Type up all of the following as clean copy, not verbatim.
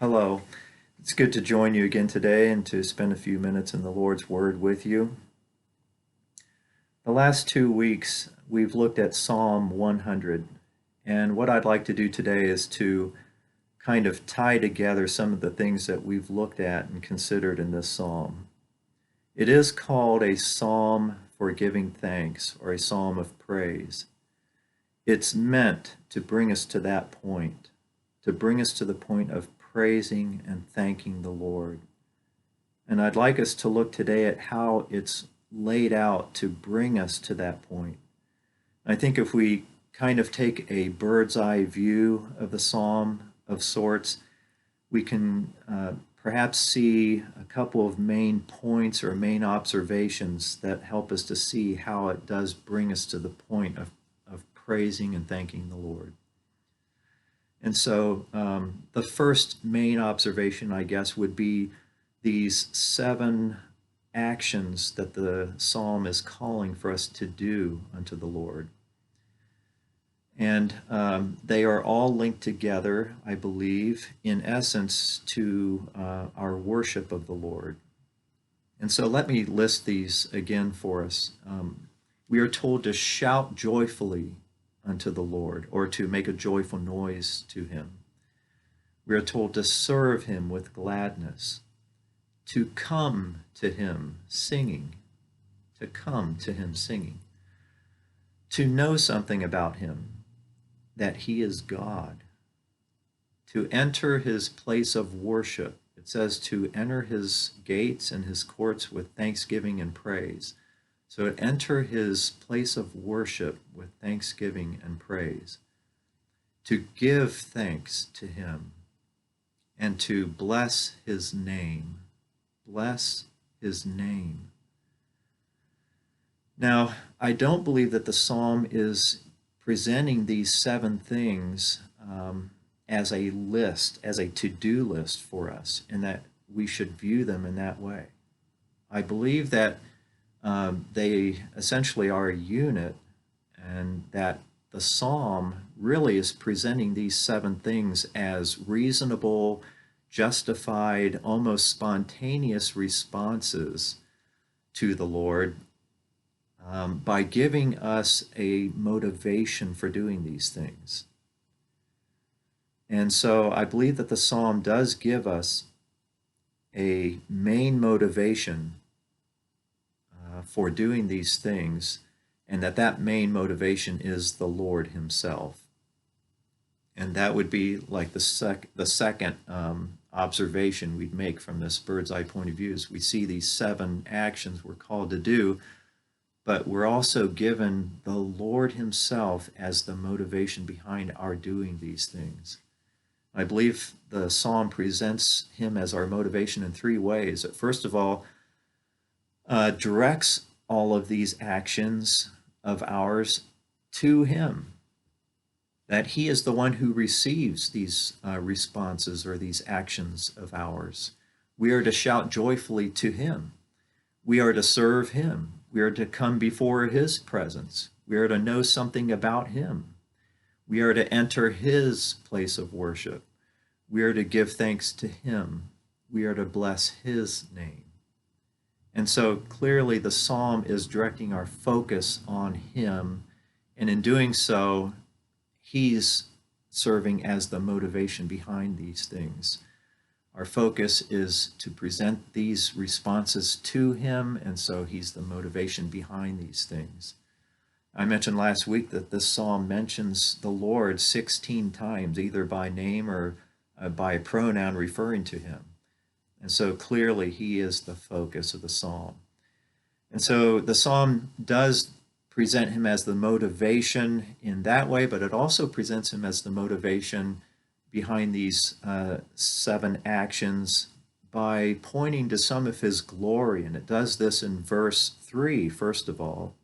Hello. It's good to join you again today and to spend a few minutes in the Lord's Word with you. The last 2 weeks, we've looked at Psalm 100, and what I'd like to do today is to kind of tie together some of the things that we've looked at and considered in this psalm. It is called a psalm for giving thanks or a psalm of praise. It's meant to bring us to that point, to bring us to the point of praising and thanking the Lord. And I'd like us to look today at how it's laid out to bring us to that point. I think if we kind of take a bird's eye view of the psalm of sorts, we can perhaps see a couple of main points or main observations that help us to see how it does bring us to the point of praising and thanking the Lord. And so the first main observation, I guess, would be these 7 actions that the psalm is calling for us to do unto the Lord. And they are all linked together, I believe, in essence, to our worship of the Lord. And so let me list these again for us. We are told to shout joyfully unto the Lord, or to make a joyful noise to him. We are told to serve him with gladness, to come to him singing, to come to him singing, to know something about him, that he is God, to enter his place of worship. It says to enter his gates and his courts with thanksgiving and praise. So enter his place of worship with thanksgiving and praise, to give thanks to him, and to bless his name. Bless his name. Now, I don't believe that the psalm is presenting these 7 things as a list, as a to-do list for us, and that we should view them in that way. I believe that they essentially are a unit, and that the psalm really is presenting these 7 things as reasonable, justified, almost spontaneous responses to the Lord by giving us a motivation for doing these things. And so I believe that the psalm does give us a main motivation for doing these things, and that main motivation is the Lord himself. And that would be like the second observation we'd make from this bird's eye point of view is we see these 7 actions we're called to do, but we're also given the Lord himself as the motivation behind our doing these things. I believe the psalm presents him as our motivation in 3 ways. First of all, directs all of these actions of ours to him, that he is the one who receives these responses or these actions of ours. We are to shout joyfully to him. We are to serve him. We are to come before his presence. We are to know something about him. We are to enter his place of worship. We are to give thanks to him. We are to bless his name. And so clearly the psalm is directing our focus on him, and in doing so, he's serving as the motivation behind these things. Our focus is to present these responses to him, and so he's the motivation behind these things. I mentioned last week that this psalm mentions the Lord 16 times, either by name or by a pronoun referring to him. And so clearly he is the focus of the psalm. And so the psalm does present him as the motivation in that way, but it also presents him as the motivation behind these 7 actions by pointing to some of his glory. And it does this in verse 3, first of all.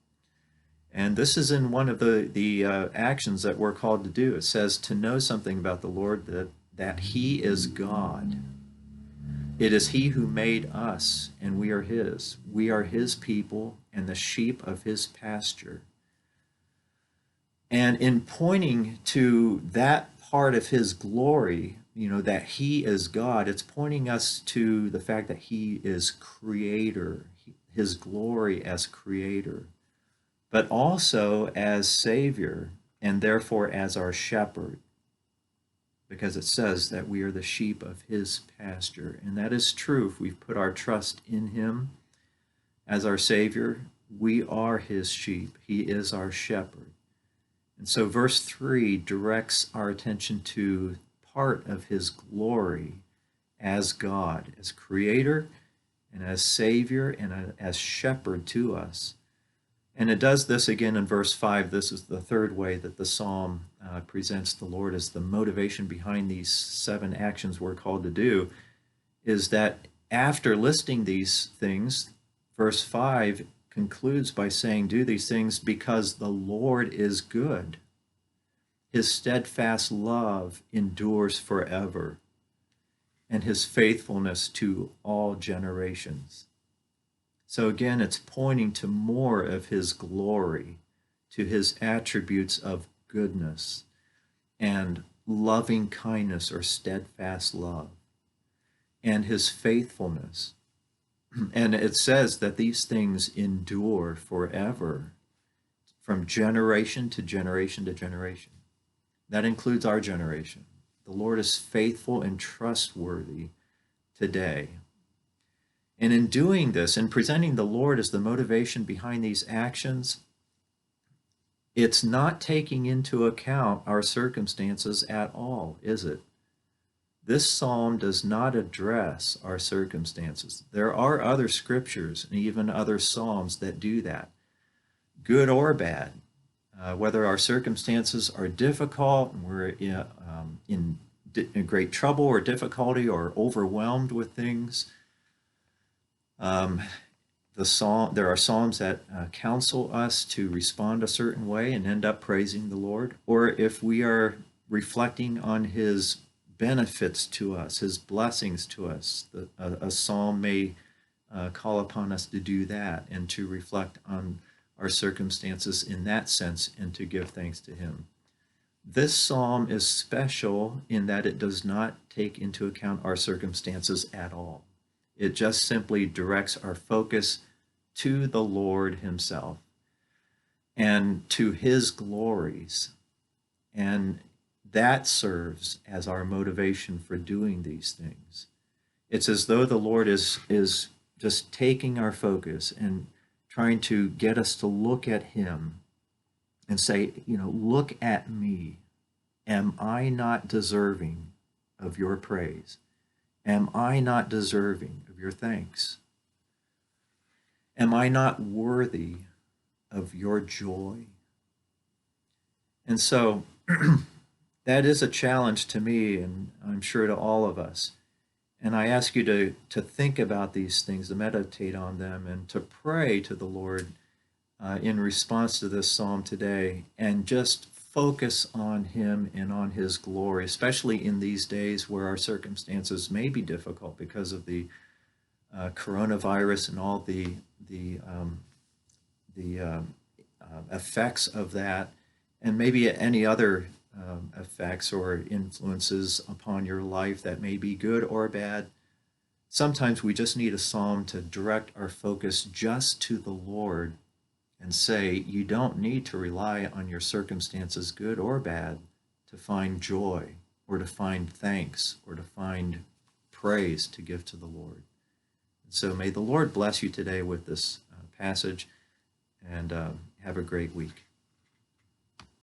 And this is in one of the actions that we're called to do. It says to know something about the Lord, that he is God. It is he who made us, and we are his. We are his people and the sheep of his pasture. And in pointing to that part of his glory, that he is God, it's pointing us to the fact that he is creator, his glory as creator, but also as Savior, and therefore as our shepherd, because it says that we are the sheep of his pasture. And that is true. If we've put our trust in him as our Savior, we are his sheep. He is our shepherd. And so verse 3 directs our attention to part of his glory as God, as creator and as Savior and as shepherd to us. And it does this again in verse 5. This is the third way that the psalm presents the Lord as the motivation behind these 7 actions we're called to do, is that after listing these things, verse 5 concludes by saying, do these things because the Lord is good. His steadfast love endures forever, and his faithfulness to all generations. So again, it's pointing to more of his glory, to his attributes of goodness and loving kindness or steadfast love, and his faithfulness. And it says that these things endure forever, from generation to generation to generation. That includes our generation. The Lord is faithful and trustworthy today. And in doing this, in presenting the Lord as the motivation behind these actions, it's not taking into account our circumstances at all, is it? This psalm does not address our circumstances. There are other scriptures and even other psalms that do that, good or bad. Whether our circumstances are difficult and we're in great trouble or difficulty or overwhelmed with things, there are psalms that counsel us to respond a certain way and end up praising the Lord. Or if we are reflecting on his benefits to us, his blessings to us, a psalm may call upon us to do that and to reflect on our circumstances in that sense and to give thanks to him. This psalm is special in that it does not take into account our circumstances at all. It just simply directs our focus to the Lord himself and to his glories. And that serves as our motivation for doing these things. It's as though the Lord is just taking our focus and trying to get us to look at him and say, look at me. Am I not deserving of your praise? Am I not deserving of your thanks? Am I not worthy of your joy? And so that is a challenge to me, and I'm sure to all of us. And I ask you to think about these things, to meditate on them, and to pray to the Lord in response to this psalm today, and just focus on him and on his glory, especially in these days where our circumstances may be difficult because of the coronavirus and all the effects of that, and maybe any other effects or influences upon your life that may be good or bad. Sometimes we just need a psalm to direct our focus just to the Lord and say, you don't need to rely on your circumstances, good or bad, to find joy or to find thanks or to find praise to give to the Lord. And so may the Lord bless you today with this passage, and have a great week.